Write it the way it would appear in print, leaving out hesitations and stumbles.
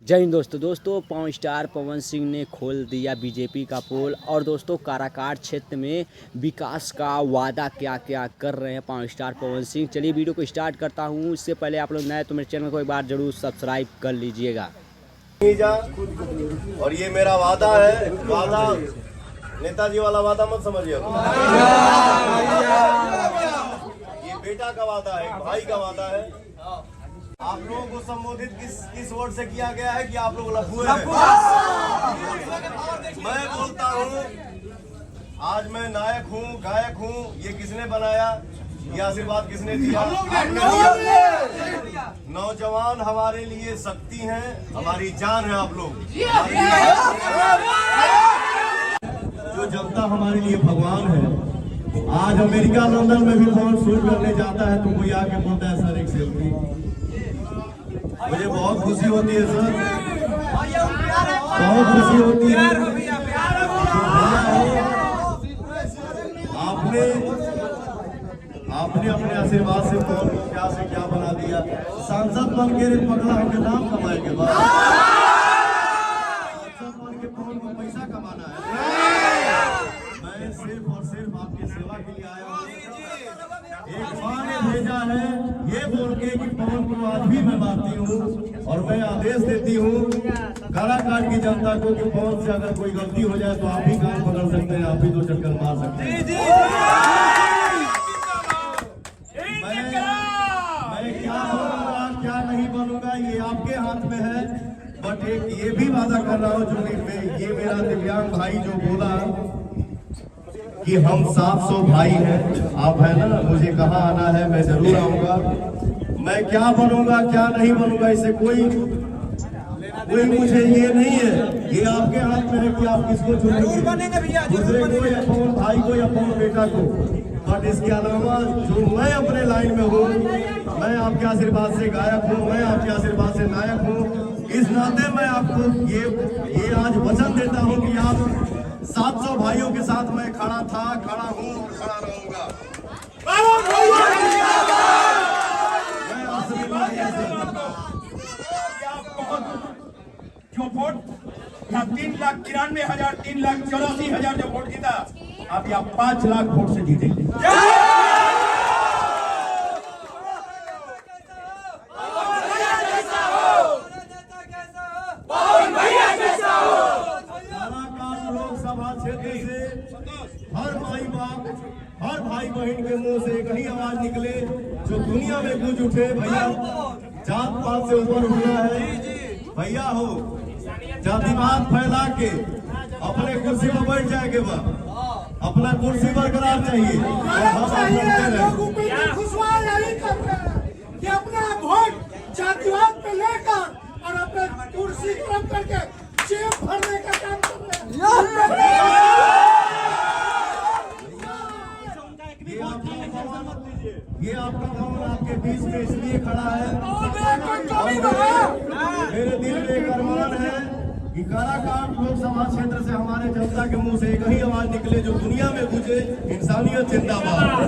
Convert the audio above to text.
जय हिंद दोस्तों power star Pawan Singh ने खोल दिया बीजेपी का पोल। और दोस्तों काराकाट क्षेत्र में विकास का वादा क्या क्या कर रहे हैं पावर स्टार पवन सिंह। चलिए वीडियो को स्टार्ट करता हूं। इससे पहले आप लोग नए तो मेरे चैनल को एक बार जरूर सब्सक्राइब कर लीजिएगा। और ये मेरा वादा है, वादा नेताजी वाला वादा मत समझिए, ये बेटा का वादा है, भाई का वादा है। आप लोगों को संबोधित किस वर्ड से किया गया है कि आप लोग लफुए हैं। मैं बोलता हूँ आज मैं नायक हूँ, गायक हूँ। ये किसने बनाया, ये आशीर्वाद किसने दिया? नौजवान हमारे लिए शक्ति हैं, हमारी जान है आप लोग। जो जनता हमारे लिए भगवान है। आज अमेरिका लंदन में भी फोन शूट करने जाता है तो कोई आके बोलता है सर एक सेल्फी। मुझे बहुत खुशी होती है सर, बहुत खुशी होती है। आपने अपने आशीर्वाद से कौन क्या से क्या बना दिया। सांसद बन के पगला होकर नाम कमाए के बाद सांसद बन के कौन को पैसा कमाना है। मैं सिर्फ और सिर्फ आपकी सेवा के लिए आया हूँ। एक माँ ने भेजा है ये बोल के कि पवन को आज भी मैं मानती हूँ और मैं आदेश देती हूँ काराकाट की जनता को कि पवन से अगर कोई गलती हो जाए तो आप भी काम बदल सकते हैं, आप भी दो चक्कर मार सकते हैं। मैं क्या बनूंगा क्या नहीं बनूंगा ये आपके हाथ में है। बट एक ये भी वादा कर रहा हूँ जो ये मेरा दिव्यांग भाई जो बोला कि हम 700 भाई हैं, आप है ना, मुझे कहाँ आना है, मैं जरूर आऊंगा। मैं क्या बनूंगा क्या नहीं बनूंगा इससे कोई मुझे ये नहीं है, ये आपके हाथ में है कि आप किसको चुनेंगे, दूसरे को या पवन भाई को या पवन बेटा को। बट इसके अलावा जो मैं अपने लाइन में हूँ, मैं आपके आशीर्वाद से गायक हूँ, मैं आपके आशीर्वाद से नायक हूँ। इस नाते मैं आपको ये आज वचन देता हूँ कि आप 700 भाइयों के साथ मैं खड़ा था, खड़ा हूँ और खड़ा रहूंगा। जो वोट 3,93,000 3,84,000 जो वोट जीता, आप यहाँ 5 लाख वोट से जीतेंगे। लोकसभा क्षेत्र से हर माई बाप, हर भाई बहन के मुंह से एक ही आवाज निकले जो दुनिया में गूंज उठे, भैया जात पात से ऊपर उठना है। भैया हो जातिवाद फैला के अपने कुर्सी पर बैठ जाएंगे, अपना कुर्सी बरकरार चाहिए। कि अपना वोट जातिवाद पे लेकर और अपने कुर्सी गर्म करके जेब भरने का काम कर रहे हैं। ये आपका भवन आपके बीच में इसलिए खड़ा है, मेरे दिल में एक अरमान है कि काराकाट लोकसभा क्षेत्र से हमारे जनता के मुंह से एक ही आवाज निकले जो दुनिया में गूंजे, इंसानियत जिंदाबाद।